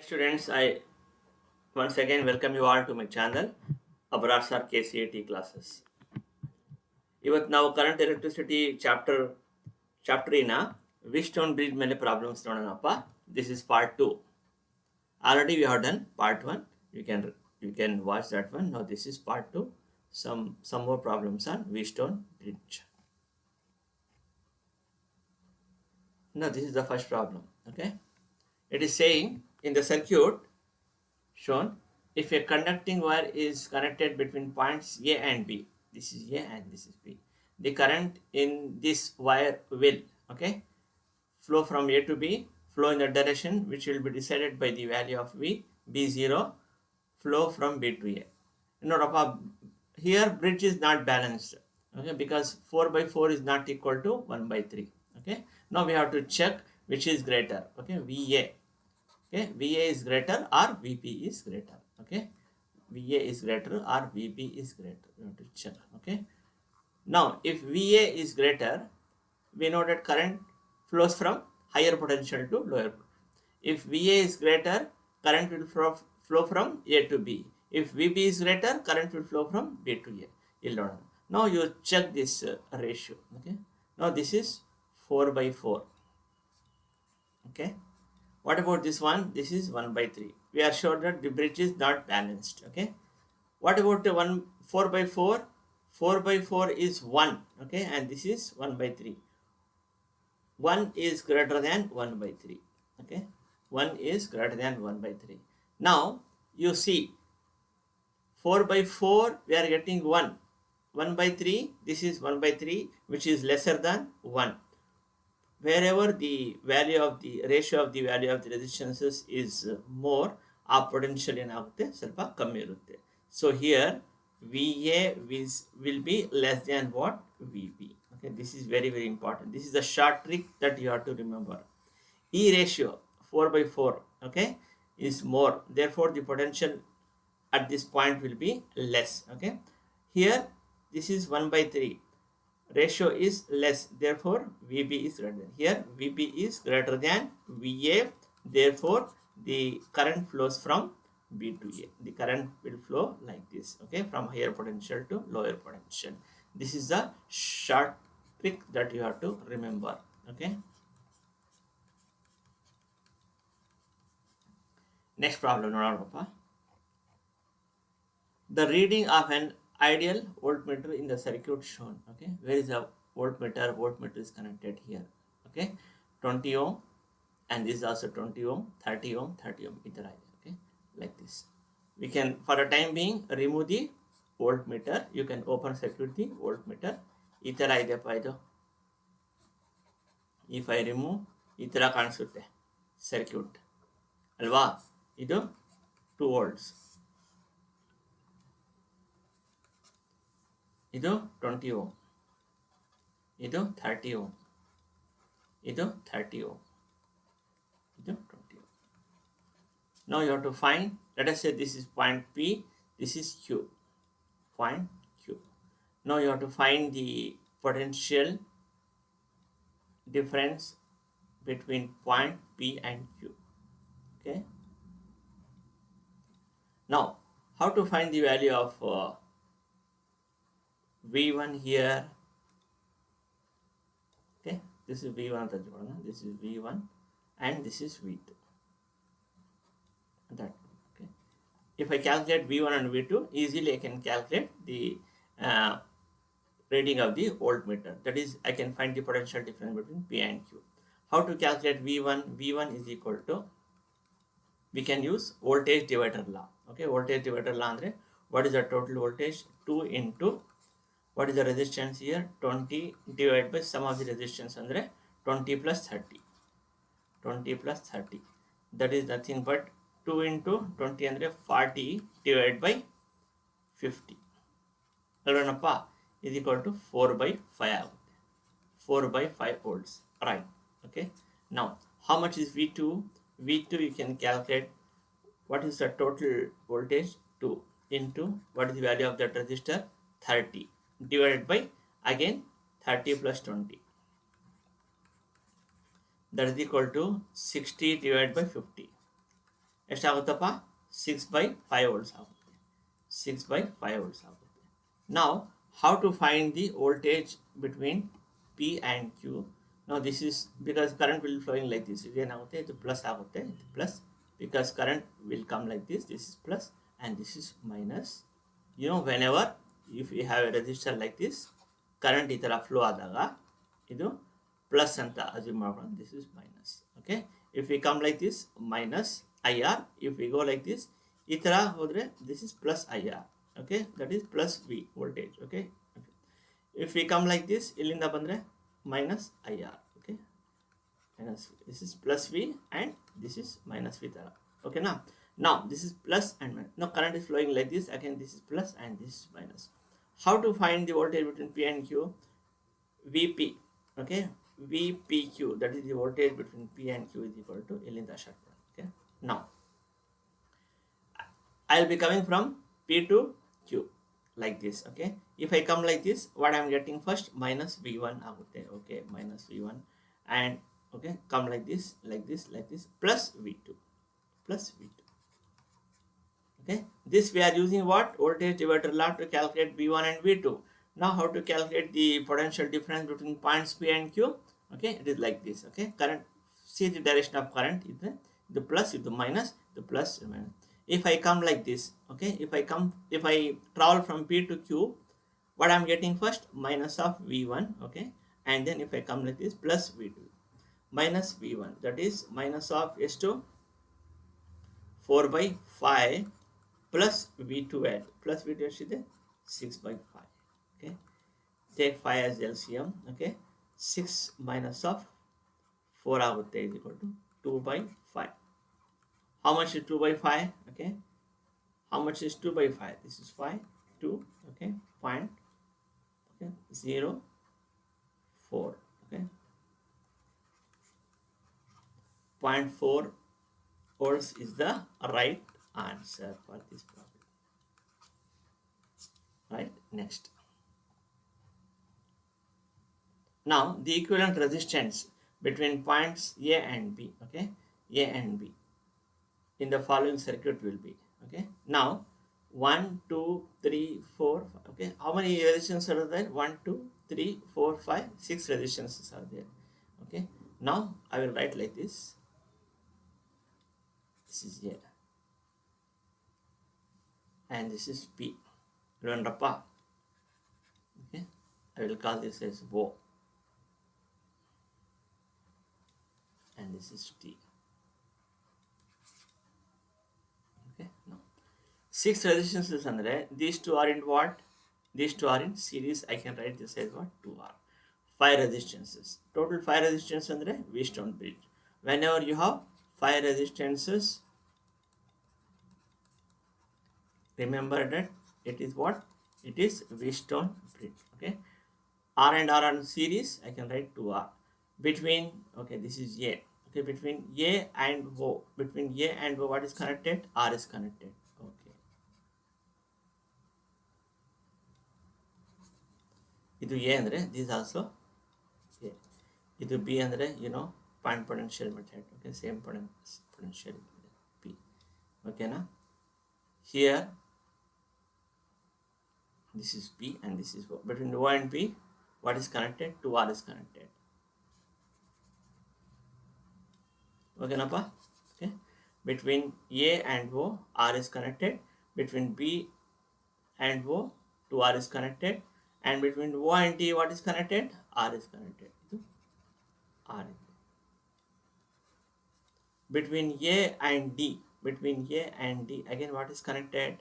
Students, I once again welcome you all to my channel, Abrar sir Kcet classes. ಇವತ್ತು ನಾವು current electricity chapter ಇನ Wheatstone bridge ಮೇಲೆ problems ನೋಡೋಣಪ್ಪ. This is part 2. Already we have done part 1. You can watch that one. Now this is part 2. Some more problems on Wheatstone Bridge. Now this is the first problem. Okay, it is saying in the circuit shown, if a conducting wire is connected between points A and B, this is A and this is B, the current in this wire will flow from A to B, flow in the direction which will be decided by the value of V, B0, flow from B to A. Here bridge is not balanced, because 4 by 4 is not equal to 1 by 3. Now we have to check which is greater. VA. VA is greater or VP is greater. VA is greater or VP is greater. We have to check. Now if VA is greater, we know that current flows from higher potential to lower. If VA is greater, current will flow from A to B. If VP is greater, current will flow from B to A. Now you check this ratio. Now this is 4 by 4. What about this one? This is 1 by 3. We are sure that the bridge is not balanced. What about the 4 by 4? 4 by 4 is 1. And this is 1 by 3. 1 is greater than 1 by 3. 1 is greater than 1 by 3. Now you see 4 by 4 we are getting 1. 1 by 3, this is 1 by 3, which is lesser than 1. Wherever the value of the ratio of the value of the resistances is more, our potential ಏನಾಗುತ್ತೆ ಸ್ವಲ್ಪ ಕಮ್ಮಿ ಇರುತ್ತೆ. So here VA will be less than what? VB. This is very important. This is a short trick that you have to remember. E ratio 4 by 4 is more, therefore the potential at this point will be less. Here this is 1 by 3, ratio is less, therefore VB is greater. Here VB is greater than VA, therefore the current flows from B to A. The current will flow like this, from higher potential to lower potential. This is the short trick that you have to remember. Next problem. The reading of an ideal voltmeter in the circuit shown. Where is the voltmeter? Voltmeter is connected here. 20 ohm, and this is also 20 ohm, 30 ohm, 30 ohm. Like this. We can, for the time being, remove the voltmeter. You can open circuit the voltmeter. If I remove, itara ಕಾಣಿಸುತ್ತೆ circuit ಅಲ್ವಾ? ಇದು 2 volts. ಇದು 20 ohm, ಇದು 30 ohm, ಇದು 30 ohm, ಇದು 20 ohm. Now you have to find, let us say this is point P, this is Q, point Q. Now you have to find the potential difference between point P and Q. Now how to find the value of V1 here? This is V1, this is V1, and this is V2. If I calculate V1 and V2, easily I can calculate the reading of the voltmeter. That is, I can find the potential difference between P and Q. How to calculate V1? V1 is equal to, we can use voltage divider law. Voltage divider law andre, what is the total voltage? 2 into, what is the resistance here? 20 divided by sum of the resistance andre 20 plus 30. 20 plus 30. That is nothing but 2 into 20 andre 40 divided by 50. ಅಲ್ವೇನಪ್ಪ? is equal to 4 by 5 ಆಗುತ್ತೆ. 4 by 5 volts. Right. Now how much is V2? V2 you can calculate. What is the total voltage? 2 into, what is the value of that resistor? 30 divided by, again 30 plus 20. That is equal to 60 divided by 50. ಎಷ್ಟಾಗುತ್ತಪ್ಪ 6/5 volts ಆಗುತ್ತೆ 6/5 volts ಆಗುತ್ತೆ. Now how to find the voltage between P and Q? Now this is because current will flowing like this. ಇದೇನಾಗುತ್ತೆ ಇದು plus ಆಗುತ್ತೆ ಇದು plus because current will come like this. This is plus and this is minus. You know, whenever if you have a resistor like this, current ಈ ಥರ flow ಆದಾಗ ಇದು plus ಅಂತ assume ಮಾಡೋಣ. This is minus. Okay, if we come like this minus IR, if we go like this ಈ ಥರ ಹೋದರೆ this is plus IR. Okay, that is plus V voltage. Okay, if we come like this ಇಲ್ಲಿಂದ ಬಂದರೆ minus IR. Okay, minus this is plus V and this is minus V ತರ. Okay, now this is plus and minus. Now current is flowing like this. Again this is plus and this is minus. How to find the voltage between P and Q? VP. Okay, VPQ, that is the voltage between P and Q is equal to ಇಲ್ಲಿಂದ start ಮಾಡೋಣ. Okay, now I will be coming from P to Q like this. Okay, if I come like this, what I am getting first minus V1 ಆಗುತ್ತೆ. Okay, minus V1 and okay come like this plus V2 plus V2. Okay, this we are using what voltage divider law to calculate V1 and V2. Now how to calculate the potential difference between points P and Q? Okay, it is like this. Okay, current, see the direction of current is the plus is the minus, the plus the minus. If I come like this, okay, if I travel from P to Q, what I am getting first minus of V1. Okay, and then if I come like this plus V2 minus V1, that is minus of S2 4/5 plus V2 at plus V2 ಎಷ್ಟಿದೆ 6/5. Okay, take 5 as LCM. Okay, 6 minus of 4 ಆಗುತ್ತೆ is equal to 2/5. How much is 2/5? Okay, how much is 2/5? This is 5 2. Okay, point okay 0 4. Okay, 0.4 volts is the right answer for this problem. Right, next. Now the equivalent resistance between points A and B. Okay, A and B in the following circuit will be. Okay, now 1 2 3 4 5. Okay, how many resistances are there? 1 2 3 4 5 6 resistances are there. Okay, now I will write like this. This is A and this is P. Remember, okay, I will call this as O and this is T. Okay, now 6 resistances andre these two are in what? These two are in series. I can write this as what? 2R. 5 resistances. Total 5 resistances andre Wheatstone Bridge. Whenever you have 5 resistances, remember that it is what? It is Wheatstone Bridge. Okay, R and R are series. I can write 2R. Between, okay, this is A. Okay, between A and O, between A and O, what is connected? R is connected. Okay, ಇದು A ಅಂದರೆ this is also A. ಇದು B ಅಂದರೆ point potential method. Okay, same potential P. Okay na? Here this is P and this is O. Between O and P, what is connected? 2R is connected. Okay napa? Okay, between A and O, R is connected. Between B and O, 2R is connected. And between O and T, what is connected? R is connected. R. Between A and D, again what is connected?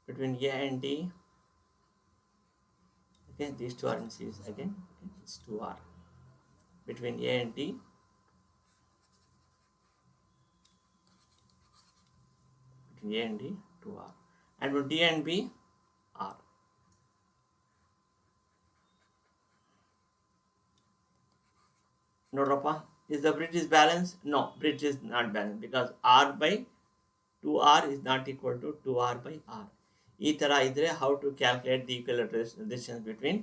Between A and D, okay, these two are in series again. Okay, it's 2R. Between A and D, between A and D, 2R. And between D and B, R. Nodrappa, is the bridge is balanced? No, bridge is not balanced because R by 2R is not equal to 2R by R. ಈ ಥರ ಇದ್ರೆ how to calculate the equivalent resistance between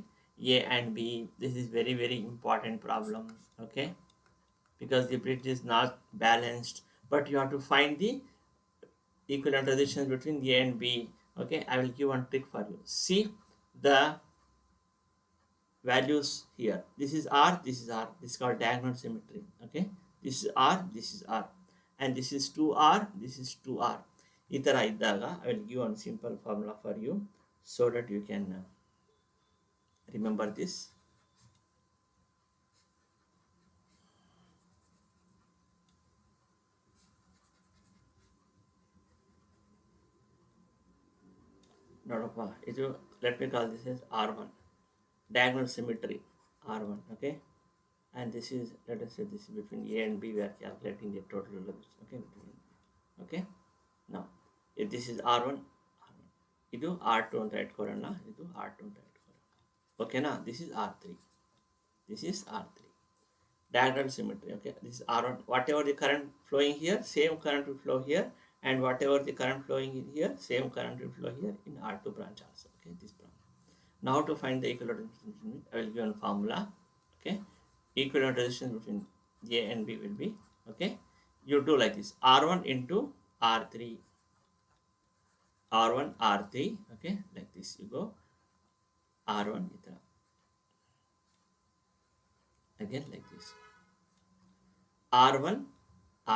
A and B. This is very very important problem. Okay, because the bridge is not balanced, but you have to find the equivalent resistance between A and B. Okay, I will give one trick for you. See the values here. This is R, this is R. This is called diagonal symmetry. Okay, this is R, this is R, and this is 2R, this is 2R. ಈ ಥರ ಇದ್ದಾಗ I will give one simple formula for you so that you can remember this. ನೋಡಪ್ಪ ಇದು let me call this as R1, diagonal symmetry R1. Okay, and this is, let us say this is between A and B. We are calculating the total resistance. Okay, okay. Now if this is R1, ಇದು R2 ಅಂತ ಇಟ್ಕೊಳ್ಳೋಣ, ಇದು R2 ಅಂತ ಇಟ್ಕೊಳ್ಳೋಣ. ಓಕೆನಾ, this is R3, this is R3, diagonal symmetry. Okay, this is R1. Whatever the current flowing here, same current will flow here, and whatever the current flowing in here, same current will flow here in R2 branch also. Okay, this branch. Now to find the equivalent resistance, I will give one formula. Okay, equivalent resistance between A and B will be, okay, you do like this, R1 into R3, R1 R3. Okay, like this you go, R1 again like this, R1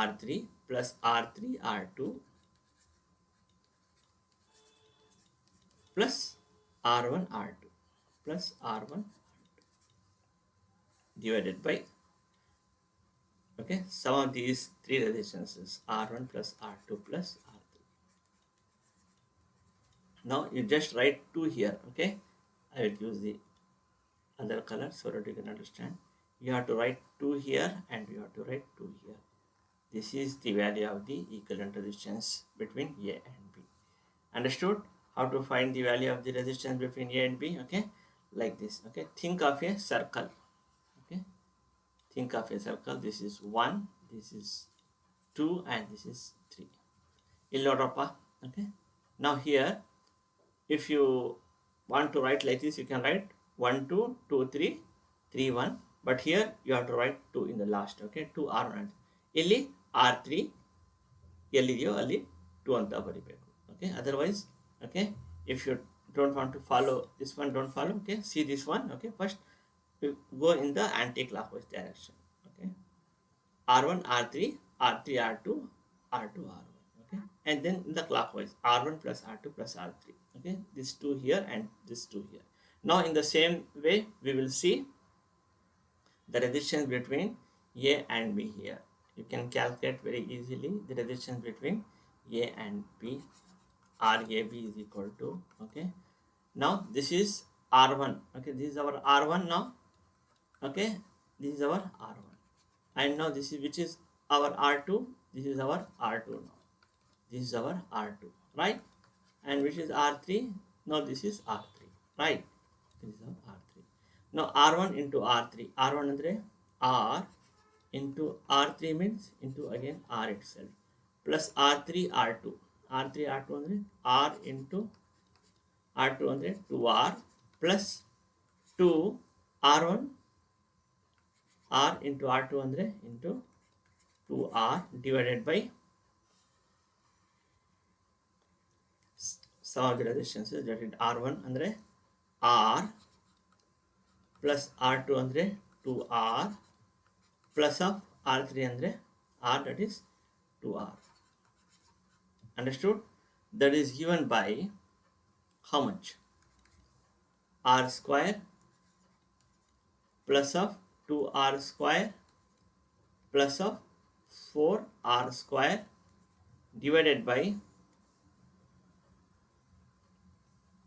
R3 plus R3 R2 plus R1 R2 plus R1 R2 divided by, okay, sum of these three resistances, R1 plus R2 plus R3. Now you just write 2 here. Okay, I will use the other color so that you can understand. You have to write 2 here and you have to write 2 here. This is the value of the equivalent resistance between A and B. Understood how to find the value of the resistance between A and B? Okay, like this. Okay, think of a circle. Okay, think of a circle. This is 1, this is 2, and this is 3. Illodapa. Okay, now here if you want to write like this, you can write 1 2 2 3 3 1, but here you have to write 2 in the last. Okay, 2 R1. ಇಲ್ಲಿ R3 ಎಲ್ಲಿದೆಯೋ ಅಲ್ಲಿ 2 ಅಂತ ಬರಿಬೇಕು. Okay, otherwise, okay, if you don't want to follow this one, don't follow. Okay, see this one. Okay, first you go in the anti-clockwise direction. Okay, R1 R3 R3 R2 R2 R1. Okay, and then in the clockwise, R1 plus R2 plus R3. Okay, this 2 here and this 2 here. Now in the same way we will see the resistance between A and B here. You can calculate very easily the resistance between A and B. RAB is equal to, okay, now this is R1. Okay, this is our R1 now. Okay, this is our R1, and now this is, which is our R2. This is our R2 now. This is our R2, right? And which is R3? Now this is R3, right? This is our R3. Now R1 into R3. R1 andre R into R3 means into again R itself, plus R3 R2. R3 R2 andre R into R2 andre 2R plus 2 R1 R into R2 andre into 2R divided by sum of the resistances, that is R1 andre R plus R2 andre 2R plus of R3 andre R, that is 2R. Understood? That is given by how much? R square plus of 2R square plus of 4R square divided by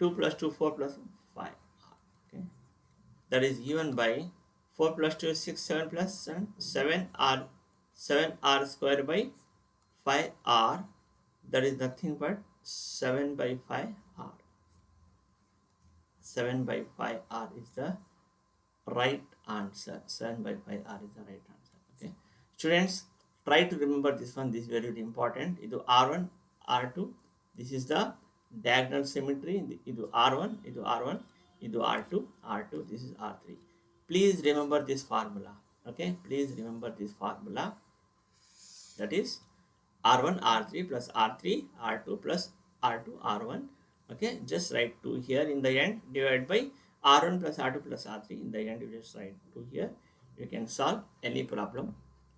2 plus 2 4 plus 5. Okay, that is given by 4 plus 2 is 6, 7 plus 7, 7R square by 5R. That is nothing but 7 by 5R. 7 by 5R is the right answer. 7 by 5R is the right answer. Okay, students, try to remember this one. This is very, very important. Idu R1 R2. This is the diagonal symmetry. Idu R1, idu R1, idu R2, R2. This is R3. Please remember this formula. Okay, please remember this formula. That is R1 R3 plus R3 R2 plus R2 R1. Okay, just write 2 here in the end, divided by R1 plus R2 plus R3 in the end, you just write 2 here. You can solve any problem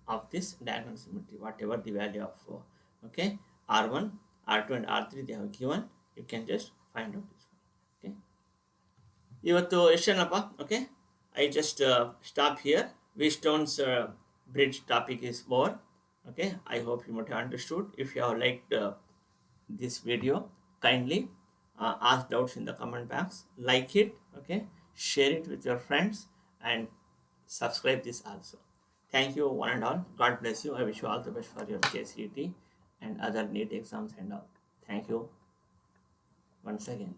of this diagonal symmetry, whatever the value of okay, R1 R2 and R3 they have given, you can just find out this one. Okay, ಇವತ್ತು ಎಷ್ಟೇನಪ್ಪ. Okay, I just stop here. Wheatstone's bridge topic is over. Okay, I hope you might have understood. If you have liked this video, kindly ask doubts in the comment box, like it, okay, share it with your friends, and subscribe this also. Thank you one and all. God bless you. I wish you all the best for your Kcet and other NEET exams and all. Thank you once again.